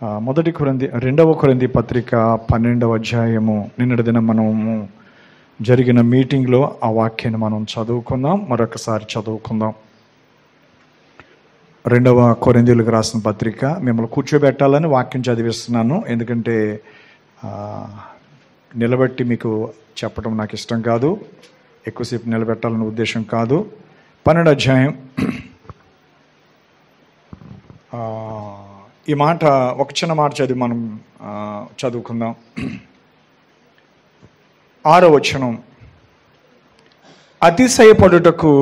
రెండవ కొరింథీ పత్రిక 12వ అధ్యాయము. నిన్నటి దినం మనము జరిగిన మీటింగ్లో ఆ వాక్యాన్ని మనం చదువుకుందాం. మరొకసారి చదువుకుందాం. రెండవ కొరింథీయులకు రాసిన పత్రిక. మిమ్మల్ని కూర్చోబెట్టాలని వాక్యం చదివిస్తున్నాను, ఎందుకంటే నిలబెట్టి మీకు చెప్పడం నాకు ఇష్టం కాదు, ఎక్కువసేపు నిలబెట్టాలనే ఉద్దేశం కాదు. 12వ అధ్యాయం ఈ మాట, ఒక చిన్న మాట చదివి మనం చదువుకుందాం. 6వ వచనం. అతిశయపడుటకు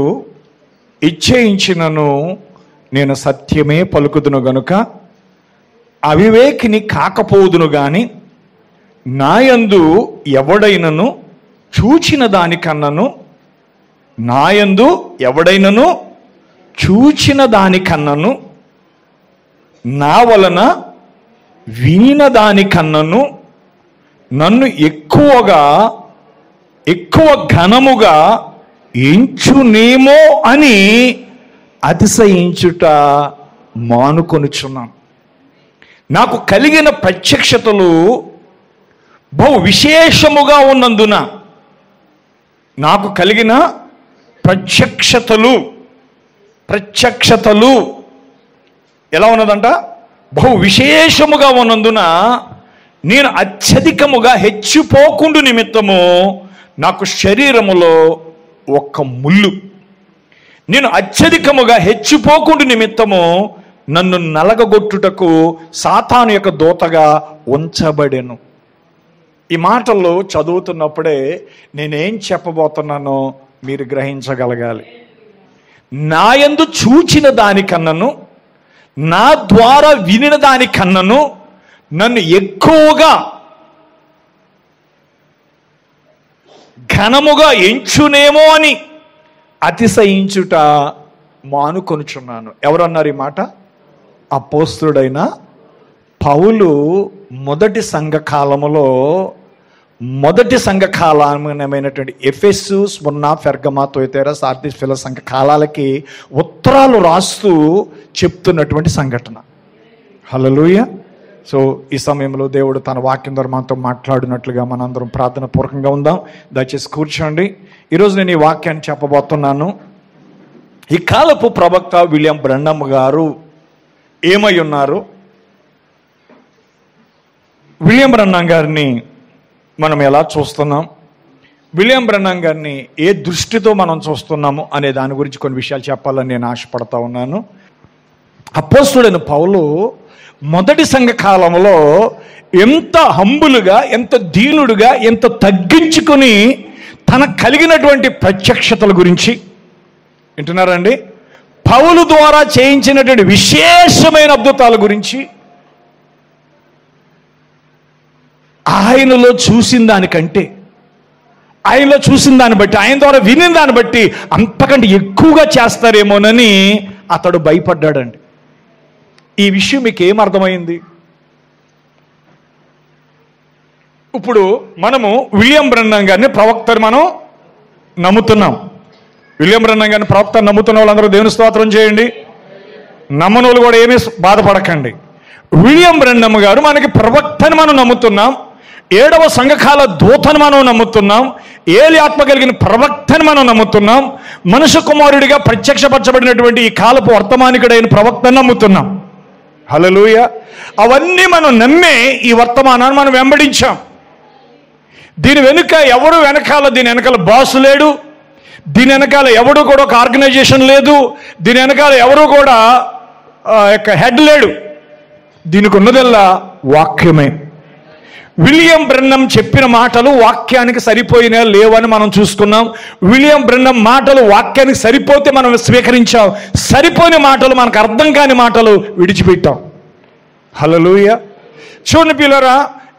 ఇచ్ఛయించినను నేను సత్యమే పలుకుదును గనుక అవివేకిని కాకపోదును గాని నాయందు ఎవడైనను చూచిన దానికన్నను నా వలన వినిన దానికన్నను నన్ను ఎక్కువ ఘనముగా ఎంచునేమో అని అతిశయించుట మానుకొనుచున్నాను. నాకు కలిగిన ప్రత్యక్షతలు బహు విశేషముగా ఉన్నందున, నాకు కలిగిన ప్రత్యక్షతలు ఎలా ఉన్నదంట? బహు విశేషముగా ఉన్నందున నేను అత్యధికముగా హెచ్చిపోకుండు నిమిత్తము నాకు శరీరములో ఒక్క ముళ్ళు. నేను అత్యధికముగా హెచ్చిపోకుండు నిమిత్తము నన్ను నలగగొట్టుటకు సాతాను యొక్క దూతగా ఉంచబడెను. ఈ మాటలు చదువుతున్నప్పుడే నేనేం చెప్పబోతున్నానో మీరు గ్రహించగలగాలి. నాయందు చూచిన దానికన్నను, నా ద్వారా వినిన దానికన్నను నన్ను ఎక్కువగా ఘనముగా ఎంచునేమో అని అతిశయించుట మానుకొనుచున్నాను. ఎవరన్నారు ఈ మాట? అపోస్తలుడైన పౌలు మొదటి సంఘకాలమైనటువంటి ఎఫెసు, స్ముర్నా, పెర్గమా, తుయతైర, సార్దీస్, ఫిల సంఘ కాలాలకి ఉత్తరాలు రాస్తూ చెప్తున్నటువంటి సంఘటన. హల్లెలూయా. సో ఈ సమయంలో దేవుడు తన వాక్యం ద్వారా మనతో మాట్లాడినట్లుగా మనందరం ప్రార్థన పూర్వకంగా ఉందాం. దయచేసి కూర్చోండి. ఈరోజు నేను ఈ వాక్యాన్ని చెప్పబోతున్నాను. ఈ కాలపు ప్రవక్త విలియం బ్రన్హమ్ గారు ఏమై ఉన్నారు? విలియం బ్రన్హమ్ గారిని మనం ఎలా చూస్తున్నాం, విలియం బ్రన్హమ్ గారిని ఏ దృష్టితో మనం చూస్తున్నాము అనే దాని గురించి కొన్ని విషయాలు చెప్పాలని నేను ఆశపడతా ఉన్నాను. అపోస్తలుడైన పౌలు మొదటి సంఘ కాలంలో ఎంత హంబులుగా, ఎంత దీనుడుగా, ఎంత తగ్గించుకుని తన కలిగినటువంటి ప్రత్యక్షతల గురించి వింటున్నారండి. పౌలు ద్వారా చేయించినటువంటి విశేషమైన అద్భుతాల గురించి, ఆయనలో చూసిన దానికంటే, ఆయనలో చూసిన దాన్ని బట్టి, ఆయన ద్వారా వినిన దాన్ని బట్టి అంతకంటే ఎక్కువగా చేస్తారేమోనని అతడు భయపడ్డాడండి. ఈ విషయం మీకు ఏమర్థమైంది? ఇప్పుడు మనము విలియం బ్రన్హమ్ గారిని ప్రవక్తని మనం నమ్ముతున్నాం. విలియం బ్రన్హమ్ గారిని ప్రవక్తని నమ్ముతున్న వాళ్ళందరూ దేవుని స్తోత్రం చేయండి. నమ్మని వాళ్ళు కూడా ఏమీ బాధపడకండి. విలియం బ్రన్హమ్ గారు మనకి ప్రవక్తని మనం నమ్ముతున్నాం. 7వ సంఘకాల దూతను మనం నమ్ముతున్నాం. ఏలి ఆత్మ కలిగిన ప్రవక్తని మనం నమ్ముతున్నాం. మనుష్య కుమారుడిగా ప్రత్యక్షపరచబడినటువంటి ఈ కాలపు వర్తమానికుడైన ప్రవక్తని నమ్ముతున్నాం. హల్లెలూయా. అవన్నీ మనం నమ్మే ఈ వర్తమానాన్ని మనం వెంబడించాం. దీని వెనుక ఎవరు వెనకాల, దీని వెనకాల బాసు లేడు, దీని వెనకాల ఎవడు కూడా ఒక ఆర్గనైజేషన్ లేదు, దీని వెనకాల ఎవరు కూడా యొక్క హెడ్ లేడు. దీనికి ఉన్నదల్లా వాక్యమే. విలియం బ్రన్హమ్ చెప్పిన మాటలు వాక్యానికి సరిపోయినా లేవని మనం చూసుకున్నాం. విలియం బ్రన్హమ్ మాటలు వాక్యానికి సరిపోతే మనం స్వీకరించాం, సరిపోయిన మాటలు, మనకు అర్థం కాని మాటలు విడిచిపెట్టాం. హల్లెలూయా. చూడండి పిల్లరా,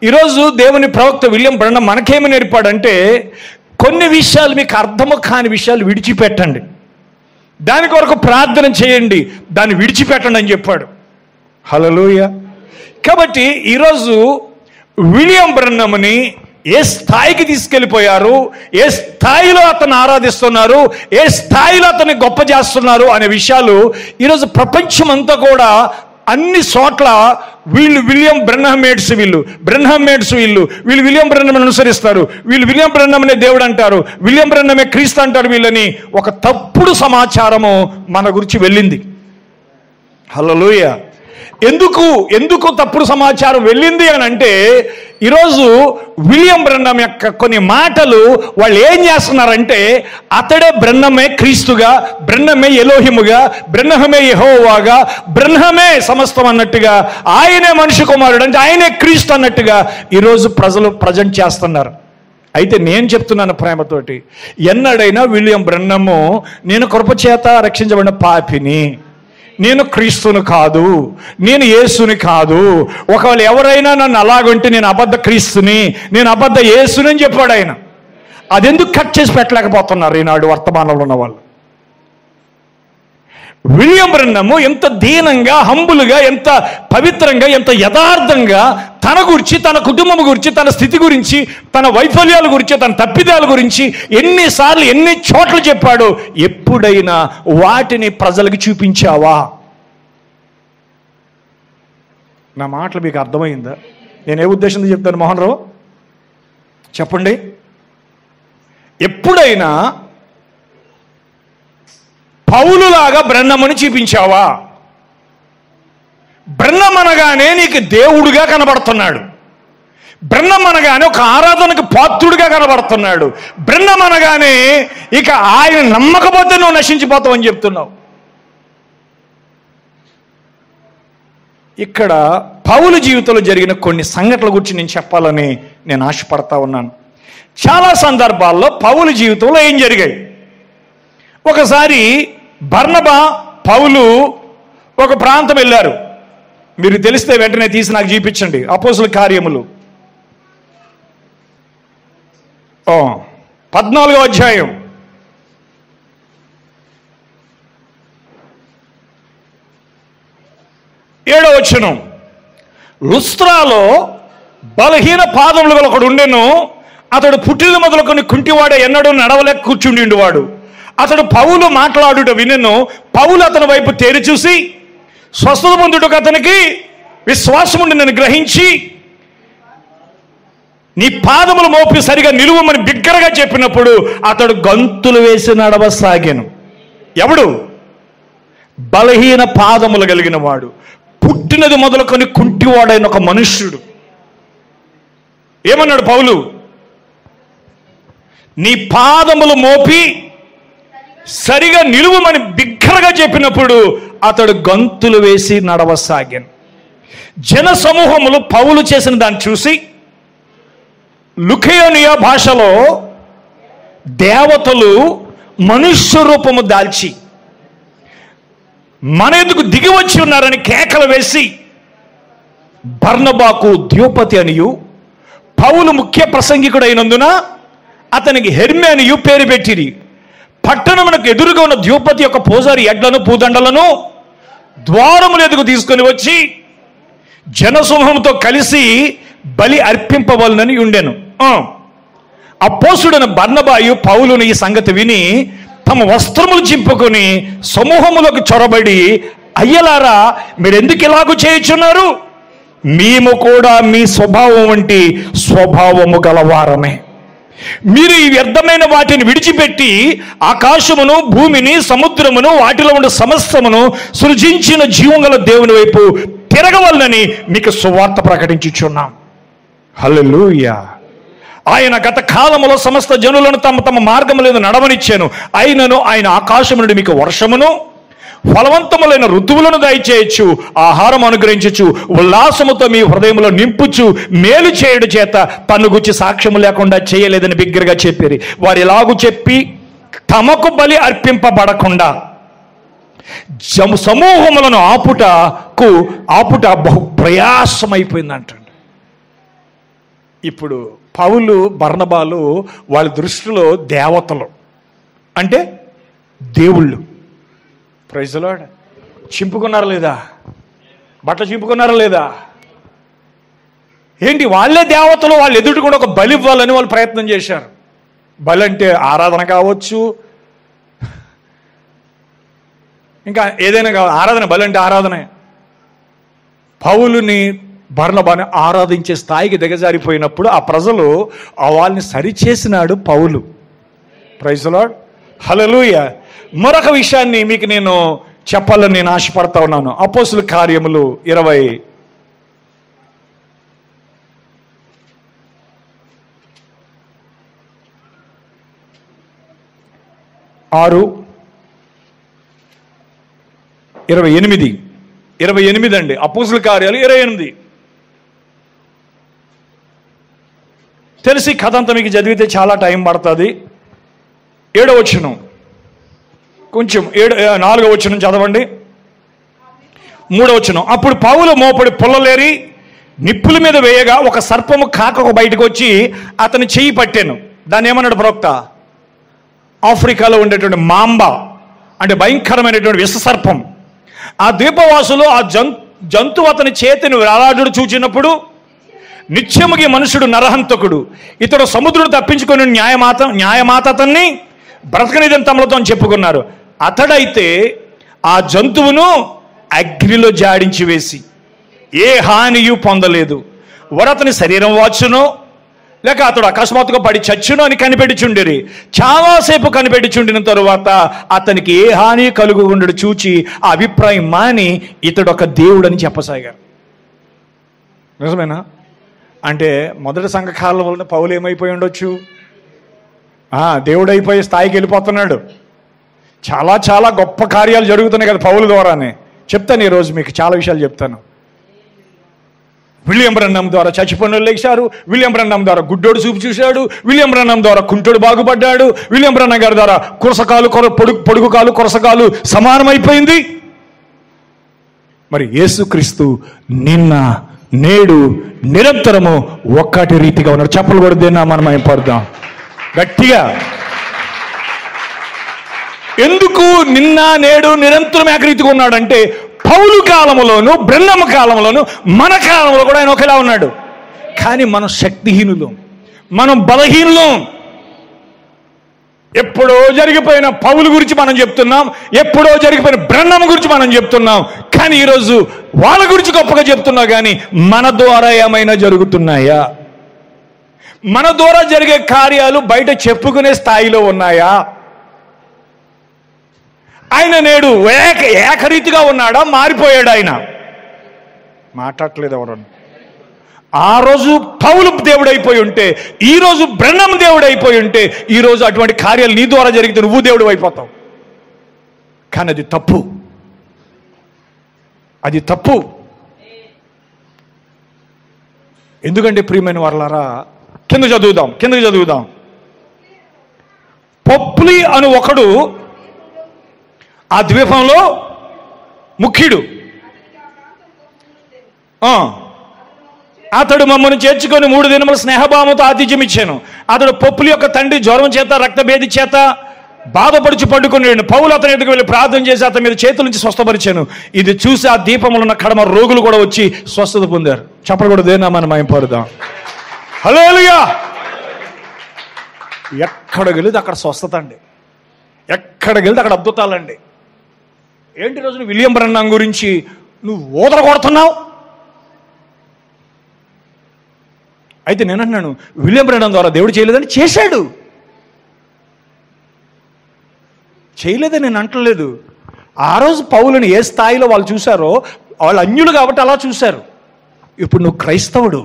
ఈరోజు దేవుని ప్రవక్త విలియం బ్రన్హమ్ మనకేమి నేర్పాడంటే, కొన్ని విషయాలు మీకు అర్థము కాని విషయాలు విడిచిపెట్టండి, దాని కొరకు ప్రార్థన చేయండి, దాన్ని విడిచిపెట్టండి అని చెప్పాడు. హల్లెలూయా. కాబట్టి ఈరోజు విలియం బ్రన్హమ్ని ఏ స్థాయికి తీసుకెళ్ళిపోయారు, ఏ స్థాయిలో అతను ఆరాధిస్తున్నారు, ఏ స్థాయిలో అతన్ని గొప్ప చేస్తున్నారు అనే విషయాలు ఈరోజు ప్రపంచం అంతా కూడా అన్ని చోట్ల వీళ్ళు విలియం బ్రెన్హమేట్స్ వీళ్ళు విలియం బ్రెన్హం అనుసరిస్తారు, వీళ్ళు విలియం బ్రెన్హం అనే దేవుడు అంటారు, విలియం బ్రెన్హమే క్రీస్తు అంటారు వీళ్ళని. ఒక తప్పుడు సమాచారము మన గురించి వెళ్ళింది. హల్లెలూయా. ఎందుకు తప్పుడు సమాచారం వెళ్ళింది అని అంటే, ఈరోజు విలియం బ్రెన్హం యొక్క కొన్ని మాటలు వాళ్ళు ఏం చేస్తున్నారంటే, అతడే బ్రెన్హమే క్రీస్తుగా, బ్రెన్హమే ఎలోహిముగా, బ్రెన్హమే యెహోవాగా, బ్రెన్హమే సమస్తం అన్నట్టుగా, ఆయనే మనిషి కుమారుడు అంటే ఆయనే క్రీస్తు అన్నట్టుగా ఈరోజు ప్రజలు ప్రజెంట్ చేస్తున్నారు. అయితే నేను చెప్తున్నాను ప్రేమతోటి, ఎన్నడైనా విలియం బ్రెన్హము నేను కృపచేత రక్షించబడిన పాపిని, నేను క్రీస్తుని కాదు, నేను యేసుని కాదు, ఒకవేళ ఎవరైనా నన్ను అలాగంటే నేను అబద్ధ క్రీస్తుని, నేను అబద్ధ యేసుని అని చెప్పాడు ఆయన. అదెందుకు కట్ చేసి పెట్టలేకపోతున్నారు ఈనాడు వర్తమానంలో ఉన్న వాళ్ళు? విలియం బ్రెన్హము ఎంత దీనంగా, హంబులుగా, ఎంత పవిత్రంగా, ఎంత యథార్థంగా తన గురించి, తన కుటుంబం గురించి, తన స్థితి గురించి, తన వైఫల్యాల గురించి, తన తప్పిదాల గురించి ఎన్నిసార్లు ఎన్ని చోట్ల చెప్పాడు. ఎప్పుడైనా వాటిని ప్రజలకు చూపించావా? నా మాటలు మీకు అర్థమైందా? నేను ఏ ఉద్దేశంతో చెప్తాను మోహన్ రావు చెప్పండి. ఎప్పుడైనా పౌలులాగా బ్రెన్హముని చూపించావా? బ్రెన్హం అనగానే నీకు దేవుడుగా కనబడుతున్నాడు, బ్రెన్హం అనగానే ఒక ఆరాధనకు పాత్రుడిగా కనబడుతున్నాడు, బ్రెన్హం అనగానే ఇక ఆయన నమ్మకపోతే నువ్వు నశించిపోతావు అని చెప్తున్నావు. ఇక్కడ పౌలు జీవితంలో జరిగిన కొన్ని సంఘటనల గురించి నేను చెప్పాలని నేను ఆశపడతా ఉన్నాను. చాలా సందర్భాల్లో పౌలు జీవితంలో ఏం జరిగాయి? ఒకసారి బర్నబా, పౌలు ఒక ప్రాంతం వెళ్ళారు. మీరు తెలిస్తే వెంటనే తీసి నాకు చూపించండి. అపోస్తుల కార్యములు 14వ అధ్యాయం 7వ వచనం. లుస్త్రాలో బలహీన పాదములు గల ఒకడు ఉండెను. అతడు పుట్టిన మొదలుకొని కుంటివాడే, ఎన్నడూ నడవలేక కూర్చుండి వాడు. అతడు పౌలు మాట్లాడుట వినెను. పౌలు అతని వైపు తేరి చూసి స్వస్థత పొందుటకు అతనికి విశ్వాసముండి గ్రహించి, నీ పాదములు మోపి సరిగా నిలువమని బిగ్గరగా చెప్పినప్పుడు అతడు గంతులు వేసి నడవసాగాను. ఎవడు? బలహీన పాదములు కలిగిన వాడు, పుట్టినది మొదలుకొని కుంటివాడైన ఒక మనుష్యుడు. ఏమన్నాడు పౌలు? నీ పాదములు మోపి సరిగా నిలువమని బిగ్గరగా చెప్పినప్పుడు అతడు గంతులు వేసి నడవసాగాను. జన సమూహములు పౌలు చేసిన దాన్ని చూసి లుకేయోనియా భాషలో దేవతలు మనుష్య రూపము దాల్చి మన ఎందుకు దిగి వచ్చి ఉన్నారని కేకలు వేసి బర్నబాకు ద్యోపతి అనియు, పౌలు ముఖ్య ప్రసంగికుడు అయినందున అతనికి హెర్మే అనియు పేరు పెట్టిరి. పట్టణమునకు ఎదురుగా ఉన్న ద్యోపతి యొక్క పూజారి ఎడ్లను పూదండలను ద్వారముల ఎదుగు తీసుకొని వచ్చి జనసమూహంతో కలిసి బలి అర్పింపవలనని ఉండెను. అపోస్తుడైన బర్నబాయు పౌలును ఈ సంగతి విని తమ వస్త్రములు చింపుకొని సమూహములకు చొరబడి, అయ్యలారా, మీరెందుకు ఇలాగూ చేయుచున్నారు? మేము కూడా మీ స్వభావం వంటి స్వభావము గలవారమే. మీరు ఈ వ్యర్థమైన వాటిని విడిచిపెట్టి ఆకాశమును, భూమిని, సముద్రమును, వాటిలో ఉన్న సమస్తమును సృజించిన జీవంగల దేవుని వైపు తిరగవలనని మీకు సువార్త ప్రకటించుచున్నాం. హల్లెలూయా. ఆయన గత కాలములో సమస్త జనులను తమ తమ మార్గములను నడవనిచ్చాను. అయినను ఆయన ఆకాశము నుండి మీకు వర్షమును, ఫలవంతములైన ఋతువులను దయచేయచ్చు, ఆహారం అనుగ్రహించచ్చు, ఉల్లాసముతో మీ హృదయంలో నింపుచు, మేలు చేయుడు చేత తన్ను గురించి సాక్ష్యము లేకుండా చేయలేదని బిగ్గరగా చెప్పారు. వారు ఇలాగూ చెప్పి తమకు బలి అర్పింపబడకుండా సమూహములను ఆపుట బహు ప్రయాసమైపోయిందంటండి. ఇప్పుడు పౌలు, బర్నబాలు వాళ్ళ దృష్టిలో దేవతలు అంటే దేవుళ్ళు. Praise the lord. చింపుకున్నారా లేదా? బట్టలు చింపుకున్నారా లేదా? ఏంటి, వాళ్ళే దేవతలు, వాళ్ళు ఎదుటి కూడా ఒక బలి ఇవ్వాలని వాళ్ళు ప్రయత్నం చేశారు. బలి అంటే ఆరాధన కావచ్చు, ఇంకా ఏదైనా కావచ్చు. ఆరాధన, బలి అంటే ఆరాధనే. పౌలుని బర్నబాని ఆరాధించే స్థాయికి దిగజారిపోయినప్పుడు ఆ ప్రజలు వాళ్ళని సరిచేసినాడు పౌలు. ప్రైజ్ ది లార్డ్, హల్లెలూయా. మరొక విషయాన్ని మీకు నేను చెప్పాలని నేను ఆశపడతా ఉన్నాను. అపోస్తుల కార్యములు 26:28 అండి. అపోస్తుల కార్యాలు 28. తెలిసి కథ అంతా మీకు చదివితే చాలా టైం పడుతుంది. 7వ వచనం, కొంచెం 4వ వచనం చదవండి. 3వ వచనం, అప్పుడు పౌలు మోపడి పుల్లలేరి నిప్పుల మీద వేయగా ఒక సర్పము కాకకు బయటకు వచ్చి అతని చెయ్యి పట్టాను. దాన్ని ఏమన్నాడు ప్రవక్త? ఆఫ్రికాలో ఉండేటువంటి మాంబా అంటే భయంకరమైనటువంటి విషసర్పం. ఆ ద్వీపవాసులు ఆ జంతువు అతని చేతిని వేలాడుడు చూచినప్పుడు నిత్యముగి మనుషుడు నరహంతకుడు, ఇతడు సముద్రుడు తప్పించుకొని న్యాయమాత అతన్ని బ్రతకనిదని తమలతో చెప్పుకున్నారు. అతడైతే ఆ జంతువును అగ్నిలో జాడించి వేసి ఏ హానియు పొందలేదు. వారు అతని శరీరం వాచునో లేక అతడు అకస్మాత్తుగా పడి చచ్చును అని కనిపెట్టిచుండిరి. చాలాసేపు కనిపెట్టిచుండిన తరువాత అతనికి ఏ హాని కలుగుండడు చూచి ఆ అభిప్రాయం మాని ఇతడు ఒక దేవుడు అని చెప్పసాగారు. నిజమేనా? అంటే మొదటి సంఘకాలం వలన పౌలు ఏమైపోయి ఉండొచ్చు? దేవుడైపోయే స్థాయికి వెళ్ళిపోతున్నాడు. చాలా చాలా గొప్ప కార్యాలు జరుగుతున్నాయి కదా పౌలు ద్వారానే. చెప్తాను ఈరోజు మీకు చాలా విషయాలు చెప్తాను. విలియం బ్రన్హం ద్వారా చచ్చిపోయిన లేచారు. విలియం బ్రన్హం ద్వారా గుడ్డోడు చూపు చూశాడు. విలియం బ్రన్హం ద్వారా కుంటోడు బాగుపడ్డాడు. విలియం బ్రన్హం గారి ద్వారా కురసకాలు పొడుగు కాలు కొరసకాలు సమానమైపోయింది. మరి యేసుక్రీస్తు నిన్న నేడు నిరంతరము ఒక్కటి రీతిగా ఉన్నాడు. చెప్పలు కూడా దేన్నా మనం అయిపోద్దాం గట్టిగా. ఎందుకు నిన్న నేడు నిరంతరం ఏకరీతిగా ఉన్నాడంటే పౌలు కాలంలోను బ్రన్హం కాలంలోను మన కాలంలో కూడా ఆయన ఒకేలా ఉన్నాడు. కానీ మనం శక్తిహీనులు, మనం బలహీనులు. ఎప్పుడో జరిగిపోయిన పౌలు గురించి మనం చెప్తున్నాం, ఎప్పుడో జరిగిపోయిన బ్రన్హం గురించి మనం చెప్తున్నాం. కానీ ఈరోజు వాళ్ళ గురించి గొప్పగా చెప్తున్నా కానీ మన ద్వారా ఏమైనా జరుగుతున్నాయా? మన ద్వారా జరిగే కార్యాలు బయట చెప్పుకునే స్థాయిలో ఉన్నాయా? ఆయన నేడు ఏకరీతిగా ఉన్నాడా? మారిపోయాడు ఆయన? మాట్లాడలేదు ఎవరు. ఆ రోజు పౌలు దేవుడైపోయి ఉంటే, ఈరోజు బ్రన్హం దేవుడైపోయి ఉంటే, ఈరోజు అటువంటి కార్యాలు నీ ద్వారా జరిగితే నువ్వు దేవుడు అయిపోతావు. కానీ అది తప్పు, అది తప్పు. ఎందుకంటే ప్రియమైన వారలారా, కిందకి చదువుదాం. పొప్లి అను ఒకడు ఆ ద్వీపంలో ముఖ్యుడు. అతడు మమ్మల్ని చేర్చుకొని 3 దినముల స్నేహభావంతో ఆతిథ్యం ఇచ్చాను. అతడు పొప్పులి యొక్క తండ్రి జ్వరం చేత రక్తభేది చేత బాధపడుచు పడుకున్నాడు. పౌలు అతని ఎదుగు వెళ్ళి ప్రార్థన చేసి అతని మీద చేతుల నుంచి స్వస్థపరిచాను. ఇది చూసి ఆ దీపంలో ఉన్న కడమ రోగులు కూడా వచ్చి స్వస్థత పొందారు. చెప్పలు కూడా దేనా మనం మహిమపడదాం. హల్లెలూయా. ఎక్కడికి వెళితే అక్కడ స్వస్థత అండి, ఎక్కడికి వెళితే అక్కడ అద్భుతాలండి. ఏంటి రోజున విలియం బ్రన్హం గురించి నువ్వు ఊదర కొడుతున్నావు? అయితే నేను అంటున్నాను, విలియం బ్రన్హం ద్వారా దేవుడు చేయలేదని చేశాడు. చేయలేదని నేను అంటలేదు. ఆ రోజు పౌలుని ఏ స్థాయిలో వాళ్ళు చూశారో, వాళ్ళు అన్యులు కాబట్టి అలా చూశారు. ఇప్పుడు నువ్వు క్రైస్తవుడు,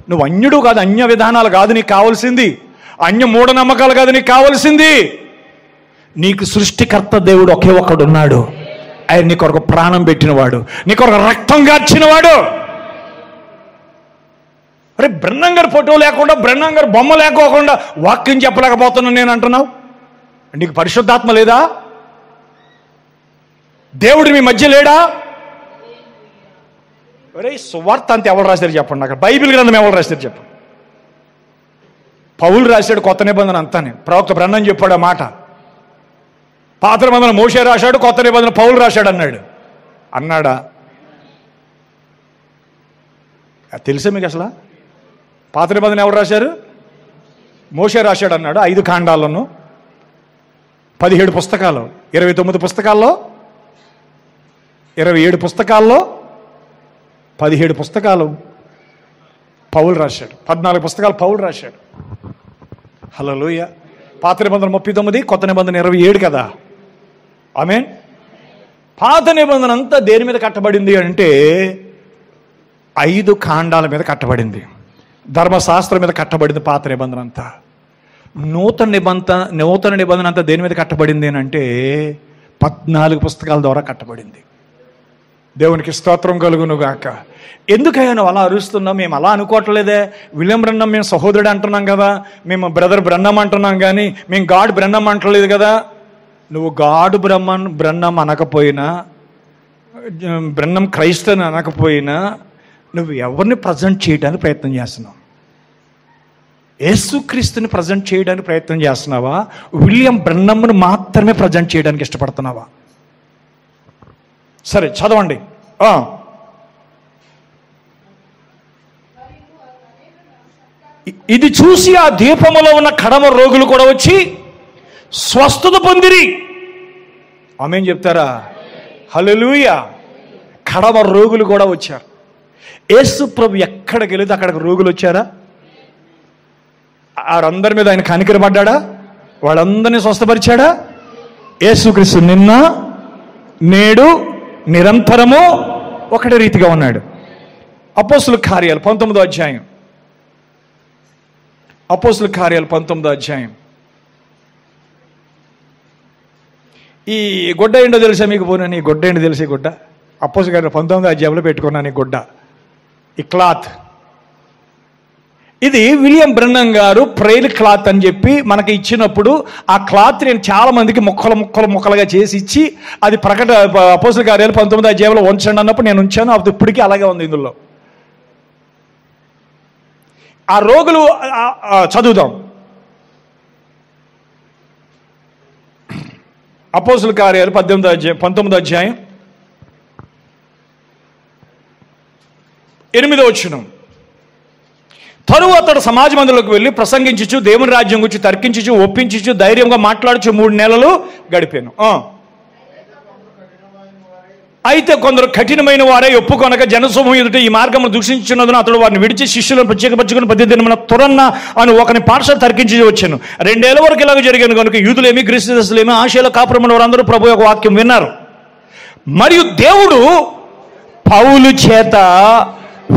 నువ్వు అన్యుడు కాదు, అన్య విధానాలు కాదు నీకు కావాల్సింది, అన్య మూఢనమ్మకాలు కాదు నీకు కావాల్సింది. నీకు సృష్టికర్త దేవుడు ఒకే ఒక్కడు ఉన్నాడు. ఆయన నీ కొరకు ప్రాణం పెట్టినవాడు, నీ కొరకు రక్తం గార్చినవాడు. అరే బ్రన్హం గారి ఫోటో లేకుండా, బ్రన్హం గారి బొమ్మ లేకోకుండా వాక్యం చెప్పలేకపోతున్నాను నేను అంటున్నావు. నీకు పరిశుద్ధాత్మ లేదా? దేవుడు మీ మధ్య లేడా? ఒరే సువార్త అంత ఎవరు రాశారు చెప్పండి నాకు. బైబిల్ గ్రంథం ఎవరు రాశారు చెప్పండి. పౌలు రాశాడు కొత్త నిబంధన అంతానే. ప్రవక్త బ్రన్హం చెప్పాడు ఆ మాట. పాత నిబంధన మోషే రాశాడు, కొత్త నిబంధన పౌలు రాశాడు అన్నాడా? తెలుసా మీకు అసలు? పాత నిబంధన ఎవరు రాశారు? మోషే రాశాడు అన్నాడు. 5 ఖండాలను 17 పుస్తకాలు 29 పుస్తకాల్లో 27 పుస్తకాల్లో 17 పుస్తకాలు పౌలు రాశాడు, 14 పుస్తకాలు పౌలు రాశాడు. హల్లెలూయా. పాత నిబంధన 39, కొత్త నిబంధన 27 కదా. ఆమేన్. పాత నిబంధన అంతా దేని మీద కట్టబడింది అంటే 5 కాండాల మీద కట్టబడింది. ధర్మశాస్త్రం మీద కట్టబడింది పాత నిబంధన అంతా. నూతన నిబంధన అంతా దేని మీద కట్టబడింది అంటే 14 పుస్తకాల ద్వారా కట్టబడింది. దేవునికి స్తోత్రం కలుగును గాక. ఎందుకయ్యా నువ్వు అలా అరుస్తున్నావు? మేము అలా అనుకోవట్లేదే. విలియం బ్రన్నమ్ మేము సహోదరుడు అంటున్నాం కదా, మేము బ్రదర్ బ్రన్నమ్ అంటున్నాం, కానీ మేము గాడ్ బ్రన్నమ్ అంటలేదు కదా. నువ్వు గాడ్ బ్రన్నమ్ అనకపోయినా, బ్రన్నమ్ క్రైస్ట్ అని అనకపోయినా, నువ్వు ఎవరిని ప్రజెంట్ చేయడానికి ప్రయత్నం చేస్తున్నావు? యేసుక్రీస్తుని ప్రజెంట్ చేయడానికి ప్రయత్నం చేస్తున్నావా? విలియం బ్రన్నమ్ను మాత్రమే ప్రజెంట్ చేయడానికి ఇష్టపడుతున్నావా? సరే చదవండి. ఇది చూసి ఆ దీపములో ఉన్న కడమ రోగులు కూడా వచ్చి స్వస్థత పొందిరి. ఆమేన్ చెప్తారా? హల్లెలూయా. కడమ రోగులు కూడా వచ్చారు. యేసు ప్రభు ఎక్కడికి వెళితే అక్కడికి రోగులు వచ్చారా? వారందరి మీద ఆయన కనికరపడ్డా? వాళ్ళందరినీ స్వస్థపరిచాడా? యేసుక్రీస్తు నిన్న నేడు నిరంతరము ఒకటే రీతిగా ఉన్నాడు. అపోస్తుల కార్యాలు 19వ అధ్యాయం. అపోస్తుల కార్యాలు 19వ అధ్యాయం. ఈ గుడ్డ ఏంటో తెలుసా మీకు? పోనీ ఈ గుడ్డ ఏంటో తెలిసి గుడ్డ అపోస్తుల కార్యాలు 19వ అధ్యాయంలో పెట్టుకున్నాను. ఈ గుడ్డ, ఈ క్లాత్, ఇది విలియం బ్రన్నమ్ గారు ప్రేయర్ క్లాత్ అని చెప్పి మనకి ఇచ్చినప్పుడు ఆ క్లాత్ నేను చాలా మందికి ముక్కలుగా చేసి ఇచ్చి అది అపోస్తుల కార్యాలు 19వ అధ్యాయంలో ఉంచండి అన్నప్పుడు నేను ఉంచాను. అది ఇప్పటికీ అలాగే ఉంది. ఇందులో ఆ రోగులు చదువుదాం. అపోస్తుల కార్యాలు 19వ అధ్యాయం 8వ వచనం. తరువాత అతడు సమాజ మందిరంలోకి వెళ్ళి ప్రసంగించుచు, దేవుని రాజ్యం గురించి తర్కించుచు, ఒప్పించుచు, ధైర్యంగా మాట్లాడుచు 3 నెలలు గడిపాను. అయితే కొందరు కఠినమైన వారే ఒప్పుకొనక జనసమూహం ఎదుట ఈ మార్గమును దూషించున్నదని అతడు వారిని విడిచి శిష్యులను ప్రత్యేకపరచుకుని 10 దినమున తురన్న అని ఒకని పాఠశాల తర్కించి వచ్చాను. 2 ఏళ్ల వరకు ఇలాగ జరిగాను కనుక యూదులేమి గ్రీసులేమి ఆశయాల కాపురమైన వారందరూ ప్రభు యొక్క వాక్యం విన్నారు. మరియు దేవుడు పౌలు చేత